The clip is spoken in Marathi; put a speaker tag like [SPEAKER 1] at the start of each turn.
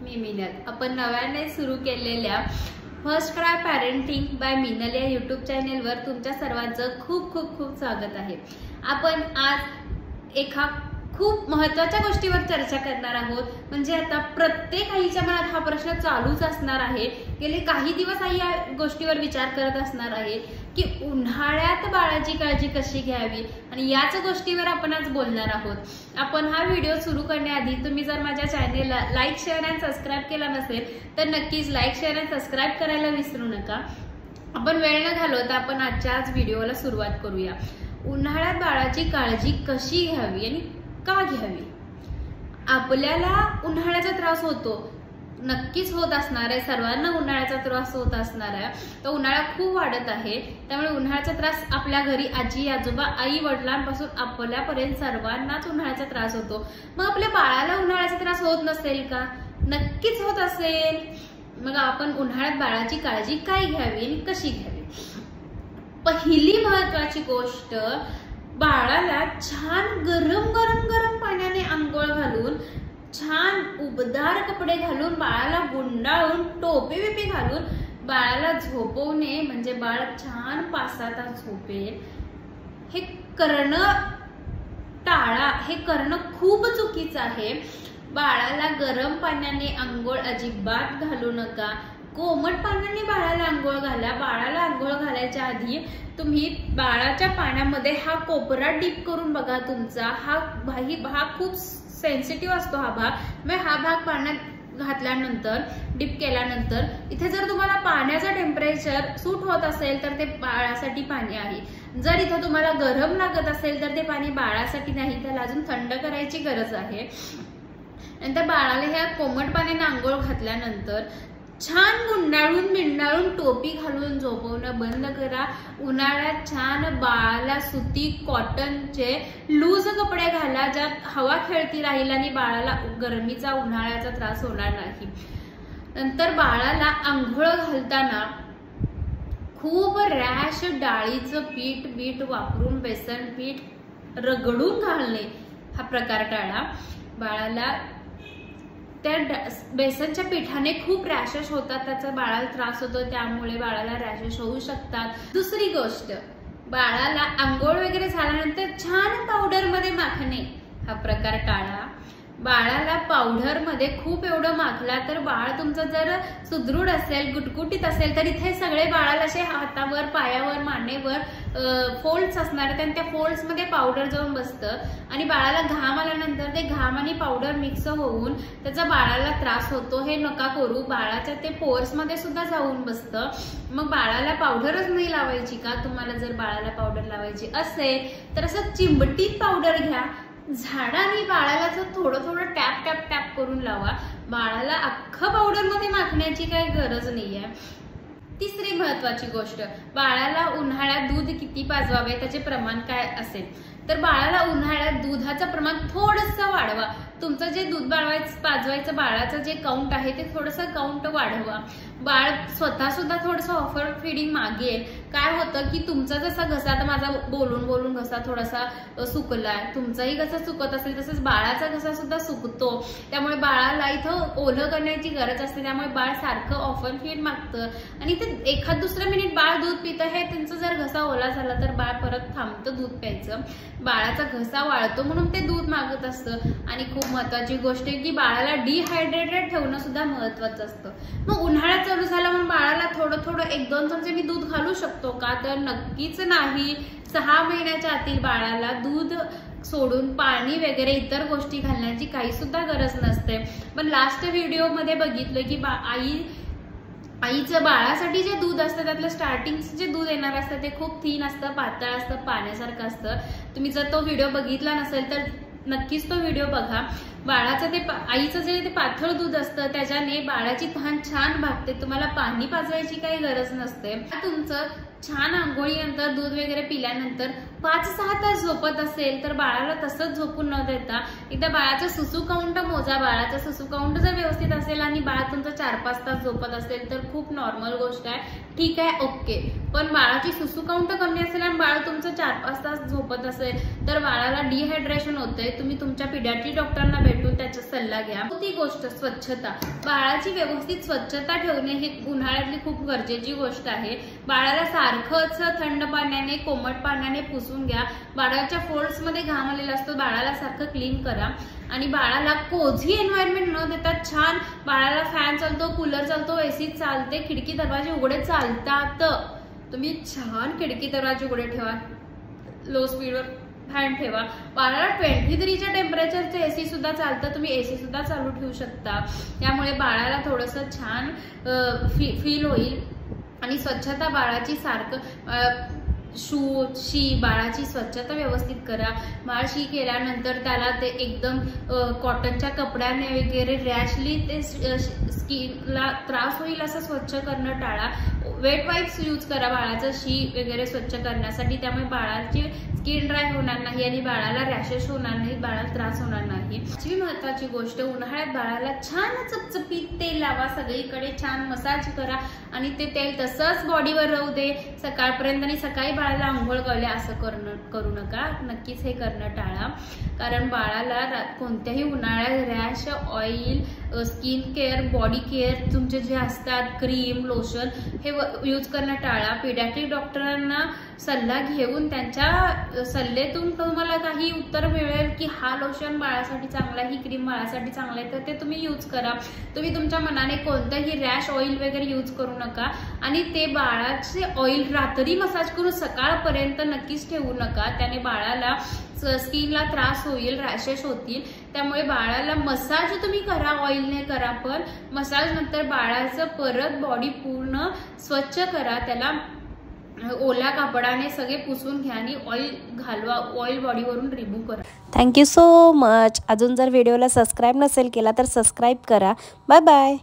[SPEAKER 1] मी मिनल. आपण नव्याने सुरू केलेल्या first cry parenting by Minal या यूट्यूब चॅनेलवर तुमच्या सर्वांचं खूप खूप खूप स्वागत आहे. आपण आज एका खूप महत्त्वाच्या गोष्टीवर चर्चा करणार आहोत. म्हणजे आता प्रत्येक आईच्या मनात हा प्रश्न चालूच असणार आहे. गेले काही दिवस आई या गोष्टीवर विचार करत असणार आहे की उन्हाळ्यात बाळाची काळजी कशी घ्यावी, आणि याच गोष्टीवर आपण आज बोलणार आहोत. आपण हा व्हिडिओ सुरू करण्याआधी तुम्ही जर माझ्या चॅनेलला लाईक, शेअर आणि सबस्क्राईब केला नसेल तर नक्कीच लाईक, शेअर आणि सबस्क्राईब करायला विसरू नका. आपण वेळ न घालवता आपण आजच्या आज व्हिडिओला सुरुवात करूया. उन्हाळ्यात बाळाची काळजी कशी घ्यावी आणि का घ्यावी. आपल्याला उन्हाळ्याचा त्रास होतो, नक्कीच होत असणार आहे. सर्वांना उन्हाळ्याचा त्रास होत असणार आहे. तर उन्हाळा खूप वाढत आहे, त्यामुळे उन्हाळ्याचा त्रास आपल्या घरी आजी, आजोबा, आई वडिलांपासून आपल्यापर्यंत सर्वांनाच उन्हाळ्याचा त्रास होतो. मग आपल्या बाळाला उन्हाळ्याचा त्रास होत नसेल का? नक्कीच होत असेल. मग आपण उन्हाळ्यात बाळाची काळजी काय घ्यावी आणि कशी घ्यावी. पहिली महत्वाची गोष्ट, बाळाला छान गरम पाण्याने आंघोळ घालून, छान उबदार कपडे घालून, बाळाला गुंडाळून, टोपी बिपी घालून बाळाला झोपवणे, म्हणजे बाळ छान 5-6 तास झोपेल, हे करणं टाळा. हे करणं खूप चुकीचं आहे. बाळाला गरम पाण्याने आंघोळ अजिबात घालू नका. कोमट पाण्याने बाळाला आंघोळ घाला. बाळाला आंघोळ घालायच्या आधी तुम्ही बाळाच्या पाण्यामध्ये हा कोपरा डीप करून बघा. तुमचा हा खूप सेन्सिटिव्ह असतो हा भाग. मग हा भाग पाण्यात घातल्यानंतर, डीप केल्यानंतर, इथे जर तुम्हाला पाण्याचं टेम्परेचर सूट होत असेल तर ते बाळासाठी पाणी आहे. जर इथं तुम्हाला गरम लागत असेल तर ते पाणी बाळासाठी नाही, त्याला अजून थंड करायची गरज आहे. नंतर बाळाला ह्या कोमट पाण्याने आंघोळ घातल्यानंतर छान गुंडाळून टोपी घालून झोपवणं बंद करा. उन्हाळ्यात छान बाळाला सुती कॉटनचे लूज कपडे घाला, ज्यात हवा खेळती राहील आणि बाळाला गरमीचा, उन्हाळ्याचा त्रास होणार नाही. नंतर बाळाला आंघोळ घालताना खूप रॅश डाळीचं पीठ वापरून, बेसन पीठ रगडून घालणे हा प्रकार टाळा. बाळाला त्या बेसनच्या पिठाने खूप रॅशेस होतात, त्याचा बाळाला त्रास होतो, त्यामुळे बाळाला रॅशेस होऊ शकतात. दुसरी गोष्ट, बाळाला आंघोळ वगैरे झाल्यानंतर छान पावडर मध्ये माखणे हा प्रकार टाळा. बाळाला पावडर मध्ये खूप एवढं माखला तर बाळ तुमचं जर सुदृढ असेल, गुटगुटीत असेल तर इथे सगळे बाळाला असे हातावर, पायावर, मानेवर फोल्ड्स असणार आहेत, आणि त्या फोल्ड्स मध्ये पावडर जाऊन बसतं आणि बाळाला घाम आल्यानंतर ते घाम आणि पावडर मिक्स होऊन त्याचा बाळाला त्रास होतो. हे नका करू. बाळाच्या ते पोर्स मध्ये सुद्धा जाऊन बसतं. मग बाळाला पावडरच नाही लावायची का? तुम्हाला जर बाळाला पावडर लावायची असेल तर असं चिमटीत पावडर घ्या, झाडाने बाळाला थोडं टॅप करून लावा. बाळाला अख्खं पावडर मध्ये माखण्याची काही गरज नाहीये. तिसरी महत्वाची गोष्ट, बाळाला उन्हाळ्यात दूध किती पाजवावे, त्याचे प्रमाण काय असेल. तर बाळाला उन्हाळ्यात दुधाचं प्रमाण थोडंसं वाढवा. तुमचं जे दूध पाजवायचं बाळाचं जे काउंट आहे ते थोडंसं काउंट वाढवा. बाळ स्वतः सुद्धा थोडंसं ऑफर फिडिंग मागेल. काय होतं की तुमचा जसा घसा, आता माझा बोलून घसा थोडासा सुकलाय, तुमचाही घसा सुकत असेल तसंच बाळाचा घसा सुद्धा सुकतो. त्यामुळे बाळाला इथं ओलं करण्याची गरज असते. त्यामुळे बाळ सारखं ऑफर फीड मागतं आणि ते एखाद दुसरं मिनिट बाळ दूध पितं. हे त्यांचं जर घसा ओला झाला तर बाळ परत थांबतं दूध प्यायचं. बाळाचा घसा वाळतो म्हणून ते दूध मागत असतं. आणि खूप महत्वाची गोष्ट आहे की बाळाला डिहायड्रेटेड ठेवणं सुद्धा महत्वाचं असतं. मग उन्हाळा चालू झाला म्हणून बाळाला थोडं 1-2 चमचे मी दूध घालू शकतो का? तर नक्कीच नाही. 6 महिन्याच्या आतील बाळाला दूध सोडून पाणी वगैरे इतर गोष्टी घालण्याची काही सुद्धा गरज नसते. पण लास्ट व्हिडिओ मध्ये बघितलं की आईचं बाळासाठी जे दूध असतं त्यातलं स्टार्टिंगचं जे दूध येणार असतं ते खूप थिन असतं, पातळ असतं, पाण्यासारखं असतं. तुम्ही जर तो व्हिडिओ बघितला नसेल तर नक्कीच तो व्हिडिओ बघा. बाळाचं ते आईचं जे ते पातळ दूध असतं त्याच्याने बाळाची तहान छान भागते. तुम्हाला पाणी पाजवायची काही गरज नसते. तुमचं छान आंघोळीनंतर दूध वगैरे पिल्यानंतर 5-6 तास झोपत असेल तर बाळाला तसंच झोपून न देता एकदा बाळाचं सुसू काउंट मोजा. बाळाचं सुसू काउंट जर व्यवस्थित असेल आणि बाळ तुमचं 4-5 तास झोपत असेल तर खूप नॉर्मल गोष्ट आहे, ठीक आहे, ओके. पण बाळाची सुसू काउंट कमी असेल आणि बाळ तुमचं 4-5 तास झोपत असेल तर बाळाला डिहायड्रेशन होतंय. तुम्ही तुमच्या पिडियाट्रिक डॉक्टरांना भेटून त्याचा सल्ला घ्या. ती गोष्ट स्वच्छता, बाळाची व्यवस्थित स्वच्छता ठेवणे ही उन्हाळ्यातली खूप गरजेची गोष्ट आहे. बाळाला सारखंच थंड पाण्याने कोमट पाण्याने पुसून घ्या. बाळाच्या फोल्ड्स मध्ये घाम आलेला असतो, बाळाला सारखं क्लीन करा. आणि बाळाला कोझी एन्व्हायरमेंट न देता छान, बाळाला फॅन चालतो, कूलर चालतो, एसी चालते, खिडकी दरवाजे उघडे चालतात, तुम्ही छान खिडकी दरवाजे उघडे ठेवा, लो स्पीडवर फॅन ठेवा. बाळाला 23च्या टेम्परेचरचं एसी सुद्धा चालतं, तुम्ही एसी सुद्धा चालू ठेवू शकता. त्यामुळे बाळाला थोडंसं छान फील होईल. आणि स्वच्छता बाळाची सारखं शी बाळाची स्वच्छता व्यवस्थित करा. बाळ शी केल्यानंतर त्याला ते एकदम कॉटनच्या कपड्याने वगैरे रॅशली ते स्किनला त्रास होईल असं स्वच्छ करणं टाळा. वेट वाईप्स यूज करा बाळाचं शी वगैरे स्वच्छ करण्यासाठी. त्यामुळे बाळाची स्किन ड्राय होणार नाही आणि बाळाला रॅशेस होणार नाही, बाळाला त्रास होणार नाही. दुसरी महत्वाची गोष्ट, उन्हाळ्यात बाळाला छान चपचपीत तेल लावा, सगळीकडे छान मसाज करा आणि ते तेल तसंच बॉडीवर राहू दे सकाळपर्यंत. आणि सकाळी बाळाला आंघोळ कळले असं करू नका, नक्कीच हे करणं टाळा. कारण बाळाला कोणत्याही उन्हाळ्यात rash, oil, skin care, body care तुमचे जे असतात, क्रीम, लोशन हे यूज करणं टाळा. पिडियाट्रिक डॉक्टरांना सल्ला घेऊन त्यांच्या सल्लेतून तुम्हाला काही उत्तर मिळेल की हा लोशन बाळासाठी चांगला आहे, ही क्रीम बाळासाठी चांगला आहे, तर ते तुम्ही यूज करा. तुम्ही तुमच्या मनाने कोणतंही रॅश ऑइल वगैरे यूज करू नका. आणि ते बाळाचे ऑइल रात्री मसाज करून सकाळपर्यंत नक्कीच ठेवू नका, त्याने बाळाला स्किनला त्रास होईल, रॅशेस होतील. त्यामुळे बाळाला मसाज तुम्ही करा, ऑइलने करा, पण मसाज नंतर बाळाचं परत बॉडी पूर्ण स्वच्छ करा. त्याला ओल्या कापडाने सगळे पुसून घ्या आणि ऑइल घालवा, ऑइल बॉडीवरून रिमूव्ह करा.
[SPEAKER 2] Thank you so much. अजून जर व्हिडिओला सबस्क्राईब नसेल केला तर सबस्क्राईब करा. Bye bye.